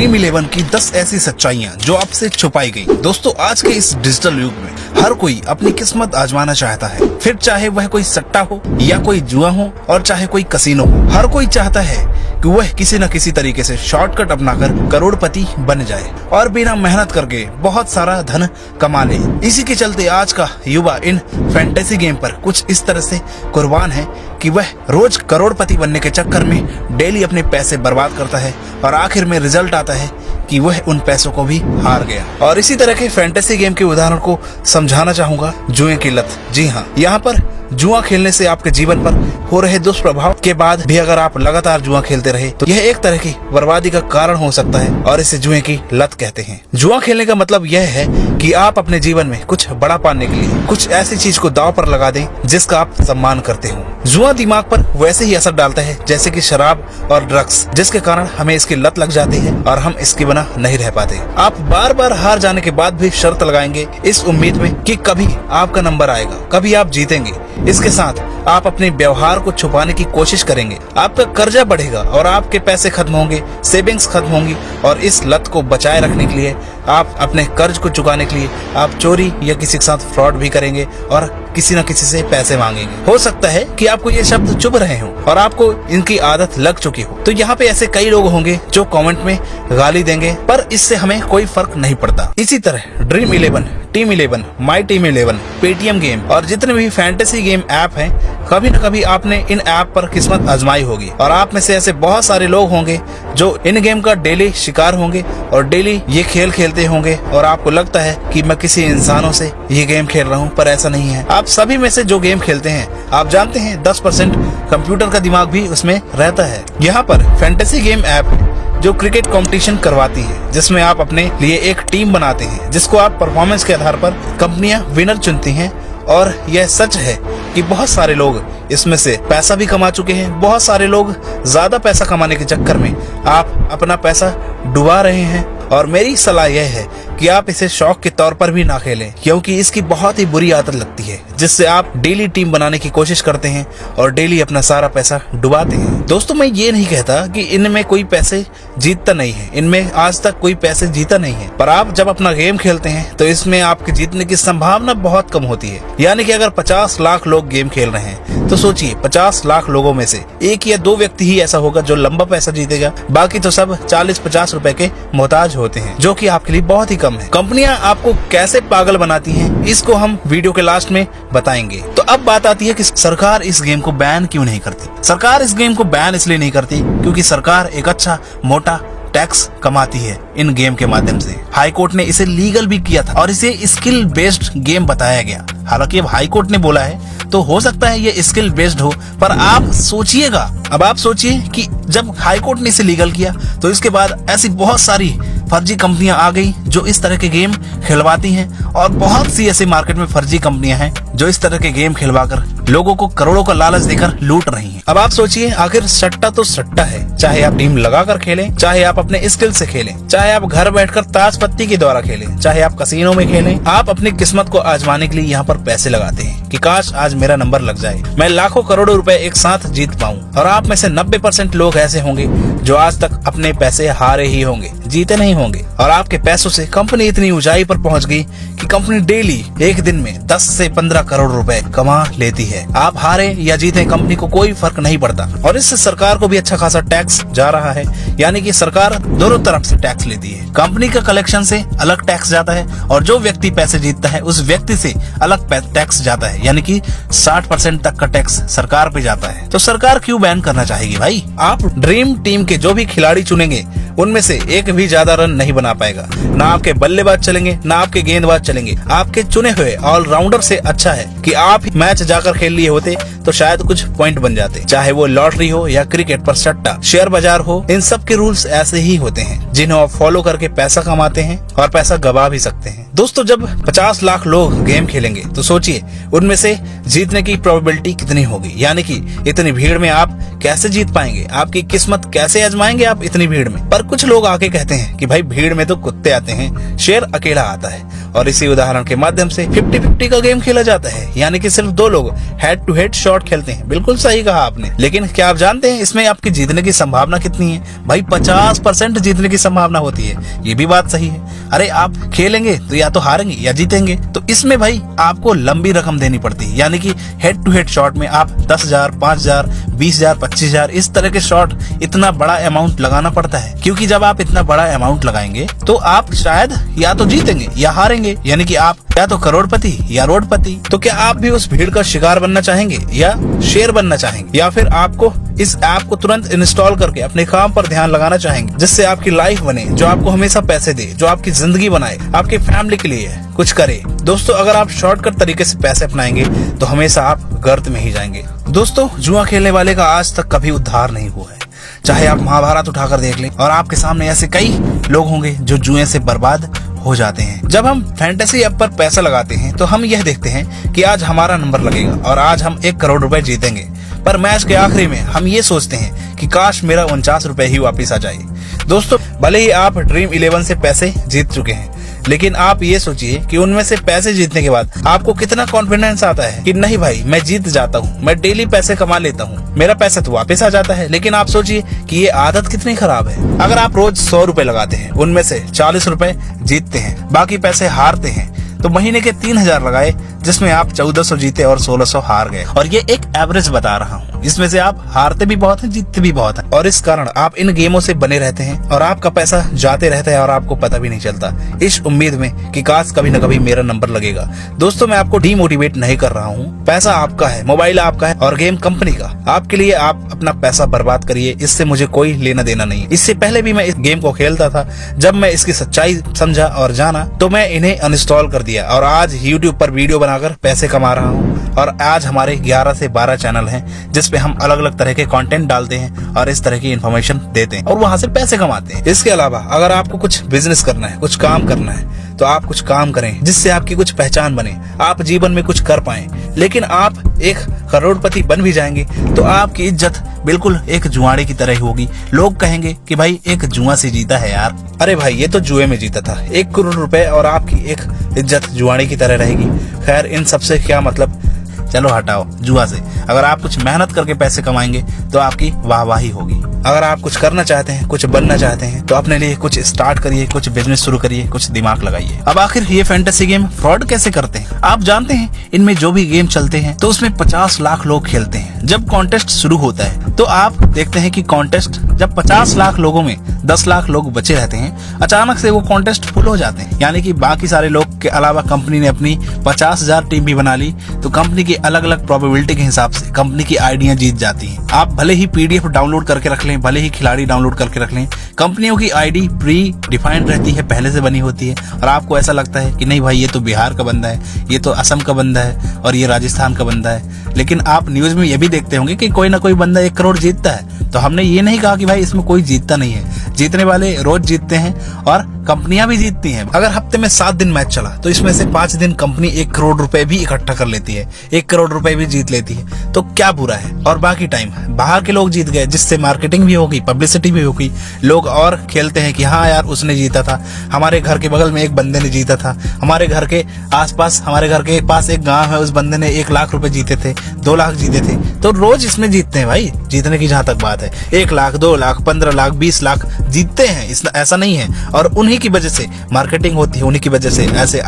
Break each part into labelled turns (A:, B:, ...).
A: Dream 11 की 10 ऐसी सच्चाइयां जो आपसे छुपाई गई। दोस्तों, आज के इस डिजिटल युग में हर कोई अपनी किस्मत आजमाना चाहता है, फिर चाहे वह कोई सट्टा हो या कोई जुआ हो और चाहे कोई कसीनो हो। हर कोई चाहता है कि वह किसी न किसी तरीके से शॉर्टकट अपनाकर करोड़पति बन जाए और बिना मेहनत करके बहुत सारा धन कमा ले। इसी के चलते आज का युवा इन फैंटेसी गेम पर कुछ इस तरह से कुर्बान है कि वह रोज करोड़पति बनने के चक्कर में डेली अपने पैसे बर्बाद करता है और आखिर में रिजल्ट आता है कि वह उन पैसों को भी हार गया। और इसी तरह के फैंटेसी गेम के उदाहरण को समझाना चाहूंगा, जुए की लत। जी हाँ, यहाँ पर जुआ खेलने से आपके जीवन पर हो रहे दुष्प्रभाव के बाद भी अगर आप लगातार जुआ खेलते रहे तो यह एक तरह की बर्बादी का कारण हो सकता है और इसे जुए की लत कहते हैं। जुआ खेलने का मतलब यह है कि आप अपने जीवन में कुछ बड़ा पाने के लिए कुछ ऐसी चीज को दांव पर लगा दें जिसका आप सम्मान करते हो। जुआ दिमाग पर वैसे ही असर डालता है जैसे कि शराब और ड्रग्स, जिसके कारण हमें इसकी लत लग जाती है और हम इसके बिना नहीं रह पाते। आप बार बार हार जाने के बाद भी शर्त लगाएंगे इस उम्मीद में कि कभी आपका नंबर आएगा, कभी आप जीतेंगे। इसके साथ आप अपने व्यवहार को छुपाने की कोशिश करेंगे, आपका कर्जा बढ़ेगा और आपके पैसे खत्म होंगे, सेविंग्स खत्म होंगी। और इस लत को बचाए रखने के लिए आप अपने कर्ज को चुकाने के लिए आप चोरी या किसी के साथ फ्रॉड भी करेंगे और किसी न किसी से पैसे मांगेंगे। हो सकता है कि आपको ये शब्द चुभ रहे हो और आपको इनकी आदत लग चुकी हो। तो यहाँ पे ऐसे कई लोग होंगे जो कमेंट में गाली देंगे, पर इससे हमें कोई फर्क नहीं पड़ता। इसी तरह dream 11, team 11, my team 11, Paytm game और जितने भी फैंटेसी गेम ऐप हैं, कभी न कभी आपने इन ऐप पर किस्मत आजमाई होगी और आप में से ऐसे बहुत सारे लोग होंगे जो इन गेम का डेली शिकार होंगे और डेली ये खेल खेलते होंगे और आपको लगता है कि मैं किसी इंसानों से ये गेम खेल रहा हूँ, पर ऐसा नहीं है। आप सभी में से जो गेम खेलते हैं, आप जानते हैं 10% कंप्यूटर का दिमाग भी उसमें रहता है। यहाँ पर फैंटेसी गेम ऐप है जो क्रिकेट कंपटीशन करवाती है, जिसमें आप अपने लिए एक टीम बनाते हैं जिसको आप परफॉर्मेंस के आधार पर कंपनियां विनर चुनती हैं। और यह सच है कि बहुत सारे लोग इसमें से पैसा भी कमा चुके हैं। बहुत सारे लोग ज्यादा पैसा कमाने के चक्कर में आप अपना पैसा डुबा रहे हैं और मेरी सलाह यह है कि आप इसे शौक के तौर पर भी ना खेलें, क्योंकि इसकी बहुत ही बुरी आदत लगती है जिससे आप डेली टीम बनाने की कोशिश करते हैं और डेली अपना सारा पैसा डुबाते हैं। दोस्तों, मैं ये नहीं कहता कि इनमें कोई पैसे जीतता नहीं है, इनमें आज तक कोई पैसे जीता नहीं है, पर आप जब अपना गेम खेलते हैं तो इसमें आपके जीतने की संभावना बहुत कम होती है। यानी कि अगर 50 लाख लोग गेम खेल रहे हैं तो सोचिए 50 लाख लोगों में से 1 या 2 व्यक्ति ही ऐसा होगा जो लंबा पैसा जीतेगा, बाकी तो सब 40-50 रुपए के मोहताज होते हैं, जो कि आपके लिए बहुत ही कम है। कंपनियां आपको कैसे पागल बनाती हैं, इसको हम वीडियो के लास्ट में बताएंगे। तो अब बात आती है कि सरकार इस गेम को बैन क्यों नहीं करती। सरकार इस गेम को बैन इसलिए नहीं करती क्योंकि सरकार एक अच्छा मोटा टैक्स कमाती है इन गेम के माध्यम से। हाई कोर्ट ने इसे लीगल भी किया था और इसे स्किल बेस्ड गेम बताया गया। हालांकि अब हाई कोर्ट ने बोला है तो हो सकता है ये स्किल बेस्ड हो, पर आप सोचिएगा, अब आप सोचिए कि जब हाई कोर्ट ने इसे लीगल किया तो इसके बाद ऐसी बहुत सारी फर्जी कंपनियां आ गई जो इस तरह के गेम खिलवाती हैं और बहुत सी ऐसे मार्केट में फर्जी कंपनियां हैं जो इस तरह के गेम खिलवाकर लोगों को करोड़ों का लालच देकर लूट रही हैं। अब आप सोचिए, आखिर सट्टा तो सट्टा है, चाहे आप टीम लगाकर खेलें, चाहे आप अपने स्किल से खेलें, चाहे आप घर बैठकर ताश पत्ती के द्वारा खेलें, चाहे आप कसीनो में खेलें, आप अपनी किस्मत को आजमाने के लिए यहाँ पर पैसे लगाते हैं कि काश आज मेरा नंबर लग जाए, मैं लाखों करोड़ों रुपए एक साथ जीत पाऊं। और आप में से 90% लोग ऐसे होंगे जो आज तक अपने पैसे हारे ही होंगे, जीते नहीं होंगे। और आपके पैसों से कंपनी इतनी ऊंचाई पर पहुंच गई कि कंपनी डेली एक दिन में 10 से 15 करोड़ रुपए कमा लेती है। आप हारे या जीते, कंपनी को कोई फर्क नहीं पड़ता और इससे सरकार को भी अच्छा खासा टैक्स जा रहा है। यानी कि सरकार दोनों तरफ से टैक्स लेती है। कंपनी का कलेक्शन से अलग टैक्स जाता है और जो व्यक्ति पैसे जीतता है उस व्यक्ति से अलग टैक्स जाता है, यानी कि 60% तक का टैक्स सरकार पे जाता है। तो सरकार क्यों बैन करना चाहेगी भाई। आप ड्रीम टीम के जो भी खिलाड़ी चुनेंगे उनमें से एक भी ज्यादा रन नहीं बना पाएगा। ना आपके बल्लेबाज चलेंगे, ना आपके गेंदबाज चलेंगे। आपके चुने हुए ऑलराउंडर से अच्छा है कि आप मैच जाकर खेल लिए होते तो शायद कुछ पॉइंट बन जाते। चाहे वो लॉटरी हो या क्रिकेट पर सट्टा, शेयर बाजार हो, इन सब के रूल्स ऐसे ही होते हैं जिन्हें आप फॉलो करके पैसा कमाते हैं और पैसा गवा भी सकते हैं। दोस्तों, जब 50 लाख लोग गेम खेलेंगे तो सोचिए उनमें से जीतने की प्रोबेबिलिटी कितनी होगी। यानी कि इतनी भीड़ में आप कैसे जीत पाएंगे, आपकी किस्मत कैसे आजमाएंगे आप इतनी भीड़ में। पर कुछ लोग आके कहते हैं कि भाई भीड़ में तो कुत्ते आते हैं, शेर अकेला आता है। और इसी उदाहरण के माध्यम से 50-50 का गेम खेला जाता है, यानी कि सिर्फ 2 लोग हेड टू हेड शॉट खेलते हैं। बिल्कुल सही कहा आपने। लेकिन क्या आप जानते हैं इसमें आपकी जीतने की संभावना कितनी है? भाई 50% जीतने की संभावना होती है। ये भी बात सही है। अरे आप खेलेंगे तो या तो हारेंगे या जीतेंगे। तो इसमें भाई आपको लंबी रकम देनी पड़ती है, यानी कि हेड टू हेड शॉट में आप 10,000, 5,000, 20,000, 25,000 इस तरह के शॉट, इतना बड़ा अमाउंट लगाना पड़ता है। क्योंकि जब आप इतना बड़ा अमाउंट लगाएंगे तो आप शायद या तो जीतेंगे या हारेंगे, यानी कि आप या तो करोड़पति या रोडपति। तो क्या आप भी उस भीड़ का शिकार बनना चाहेंगे या शेर बनना चाहेंगे, या फिर आपको इस ऐप को तुरंत इंस्टॉल करके अपने काम पर ध्यान लगाना चाहेंगे, जिससे आपकी लाइफ बने, जो आपको हमेशा पैसे दे, जो आपकी जिंदगी बनाए, आपकी फैमिली के लिए कुछ करे? दोस्तों, अगर आप शॉर्टकट तरीके से पैसे अपनाएंगे तो हमेशा आप गर्त में ही जाएंगे। दोस्तों, जुआ खेलने वाले का आज तक कभी उद्धार नहीं हुआ है। चाहे आप महाभारत उठाकर देख लें, और आपके सामने ऐसे कई लोग होंगे जो जुए से बर्बाद हो जाते हैं। जब हम फैंटेसी ऐप पर पैसा लगाते हैं तो हम यह देखते हैं कि आज हमारा नंबर लगेगा और आज हम 1 करोड़ रुपए जीतेंगे। पर मैच के आखिरी में हम ये सोचते हैं कि काश मेरा 49 रुपए ही वापिस आ जाए। दोस्तों, भले ही आप ड्रीम 11 से पैसे जीत चुके हैं, लेकिन आप ये सोचिए कि उनमें से पैसे जीतने के बाद आपको कितना कॉन्फिडेंस आता है कि नहीं भाई, मैं जीत जाता हूँ, मैं डेली पैसे कमा लेता हूँ, मेरा पैसा तो वापस आ जाता है। लेकिन आप सोचिए कि ये आदत कितनी खराब है। अगर आप रोज 100 रुपए लगाते हैं, उनमें से 40 रुपए जीतते हैं, बाकी पैसे हारते हैं, तो महीने के 3,000 लगाए, जिसमें आप 1400 जीते और 1600 हार गए। और ये एक एवरेज बता रहा हूँ, इसमें से आप हारते भी बहुत हैं, जीतते भी बहुत हैं, और इस कारण आप इन गेमों से बने रहते हैं और आपका पैसा जाते रहता है और आपको पता भी नहीं चलता, इस उम्मीद में कि काश कभी न कभी मेरा नंबर लगेगा। दोस्तों, मैं आपको डीमोटिवेट नहीं कर रहा हूँ। पैसा आपका है, मोबाइल आपका है और गेम कंपनी का। आपके लिए आप अपना पैसा बर्बाद करिए, इससे मुझे कोई लेना देना नहीं। इससे पहले भी मैं इस गेम को खेलता था। जब मैं इसकी सच्चाई समझा और जाना तो मैं इन्हें अनइंस्टॉल कर दिया और आज YouTube पर वीडियो बनाकर पैसे कमा रहा हूँ। और आज हमारे 11 से 12 चैनल हैं जिसपे हम अलग अलग तरह के कंटेंट डालते हैं और इस तरह की इन्फॉर्मेशन देते हैं और वहां से पैसे कमाते हैं। इसके अलावा अगर आपको कुछ बिजनेस करना है, कुछ काम करना है, तो आप कुछ काम करें जिससे आपकी कुछ पहचान बने, आप जीवन में कुछ कर पाएं। लेकिन आप 1 करोड़पति बन भी जाएंगे तो आपकी इज्जत बिल्कुल एक जुआड़े की तरह होगी। लोग कहेंगे कि भाई एक जुआ से जीता है यार। अरे भाई, ये तो जुए में जीता था। 1 करोड़ रुपए और आपकी एक इज्जत जुआड़े की तरह रहेगी। खैर, इन सबसे क्या मतलब, चलो हटाओ जुआ से। अगर आप कुछ मेहनत करके पैसे कमाएंगे तो आपकी वाहवाही होगी। अगर आप कुछ करना चाहते हैं, कुछ बनना चाहते हैं, तो अपने लिए कुछ स्टार्ट करिए, कुछ बिजनेस शुरू करिए, कुछ दिमाग लगाइए। अब आखिर ये फैंटेसी गेम फ्रॉड कैसे करते हैं? आप जानते हैं, इनमें जो भी गेम चलते हैं तो उसमें 50 लाख लोग खेलते हैं। जब कॉन्टेस्ट शुरू होता है तो आप देखते हैं कि कॉन्टेस्ट जब 50 लाख लोगों में 10 लाख लोग बचे रहते हैं, अचानक से वो कॉन्टेस्ट फुल हो जाते हैं। यानी कि बाकी सारे लोग के अलावा कंपनी ने अपनी 50,000 टीम भी बना ली, तो कंपनी की अलग अलग प्रोबेबिलिटी के हिसाब से कंपनी की आइडिया जीत जाती हैं। आप भले ही PDF डाउनलोड करके रख लें, भले ही खिलाड़ी डाउनलोड करके रख लें, कंपनियों की आईडी प्री डिफाइंड रहती है, पहले से बनी होती है, और आपको ऐसा लगता है कि नहीं भाई, ये तो बिहार का बंदा है, ये तो असम का बंदा है और ये राजस्थान का बंदा है। लेकिन आप न्यूज में ये भी देखते होंगे कि कोई ना कोई बंदा 1 करोड़ जीतता है। तो हमने ये नहीं कहा कि भाई इसमें कोई जीतता नहीं है। जीतने वाले रोज जीतते हैं और कंपनियां भी जीतती हैं। अगर हफ्ते में 7 दिन मैच चला तो इसमें से 5 दिन कंपनी 1 करोड़ रुपए भी इकट्ठा कर लेती है, 1 करोड़ रुपए भी जीत लेती है। तो क्या बुरा है? और बाकी टाइम बाहर के लोग जीत गए, जिससे मार्केटिंग भी होगी, पब्लिसिटी भी होगी, लोग और खेलते हैं कि हाँ यार, उसने जीता था, हमारे घर के बगल में एक बंदे ने जीता था, हमारे घर के आसपास, हमारे घर के पास एक गांव है, उस बंदे ने 1 लाख रुपए जीते थे, 2 लाख जीते थे। तो रोज इसमें जीतते हैं भाई। जीतने की जहां तक बात है, 1 लाख, 2 लाख, 15 लाख, 20 लाख जीतते हैं, ऐसा नहीं है। और उन्हीं की वजह से मार्केटिंग होती है, उन्हीं की वजह से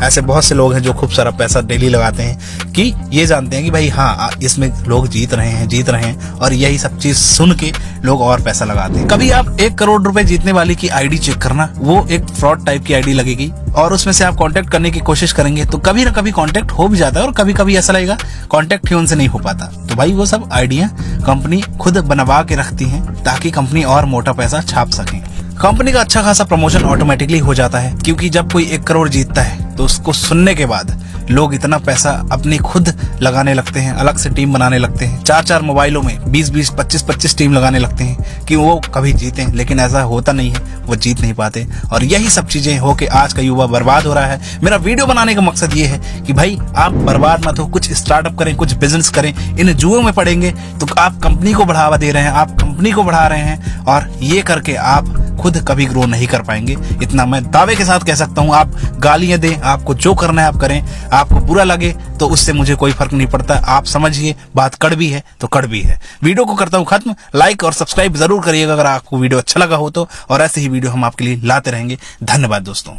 A: ऐसे बहुत से लोग हैं जो खूब सारा पैसा डेली लगाते हैं कि ये जानते हैं कि भाई हाँ, इसमें लोग जीत रहे हैं, और यही सब चीज सुन के लोग और पैसा लगाते हैं। कभी आप 1 करोड़ रुपए जीतने वाली की आईडी चेक करना, वो एक फ्रॉड टाइप की आईडी लगेगी और उसमें से आप कांटेक्ट करने की कोशिश करेंगे तो कभी ना कभी कांटेक्ट हो भी जाता है और कभी कभी ऐसा लगेगा कांटेक्ट ही उनसे नहीं हो पाता। तो भाई वो सब आइडिया कंपनी खुद बनवा के रखती है ताकि कंपनी और मोटा पैसा छाप सके। कंपनी का अच्छा खासा प्रमोशन ऑटोमेटिकली हो जाता है, क्योंकि जब कोई 1 करोड़ जीतता है तो उसको सुनने के बाद लोग इतना पैसा अपनी खुद लगाने लगते हैं, अलग से टीम बनाने लगते हैं, 4-4 मोबाइलों में 20-20, 25-25 टीम लगाने लगते हैं कि वो कभी जीतें। लेकिन ऐसा होता नहीं है, वो जीत नहीं पाते और यही सब चीजें हो के आज का युवा बर्बाद हो रहा है। मेरा वीडियो बनाने का मकसद ये है कि भाई आप बर्बाद मत हो, कुछ स्टार्टअप करें, कुछ बिजनेस करें। इन जुओं में पड़ेंगे तो आप कंपनी को बढ़ावा दे रहे हैं, आप कंपनी को बढ़ा रहे हैं, और ये करके आप खुद कभी ग्रो नहीं कर पाएंगे। इतना मैं दावे के साथ कह सकता हूँ। आप गालियां दें, आपको जो करना है आप करें, आपको बुरा लगे तो उससे मुझे कोई फर्क नहीं पड़ता। आप समझिए बात कड़वी है तो कड़वी है। वीडियो को करता हूँ खत्म। लाइक और सब्सक्राइब जरूर करिएगा अगर आपको वीडियो अच्छा लगा हो तो, और ऐसे ही वीडियो हम आपके लिए लाते रहेंगे। धन्यवाद दोस्तों।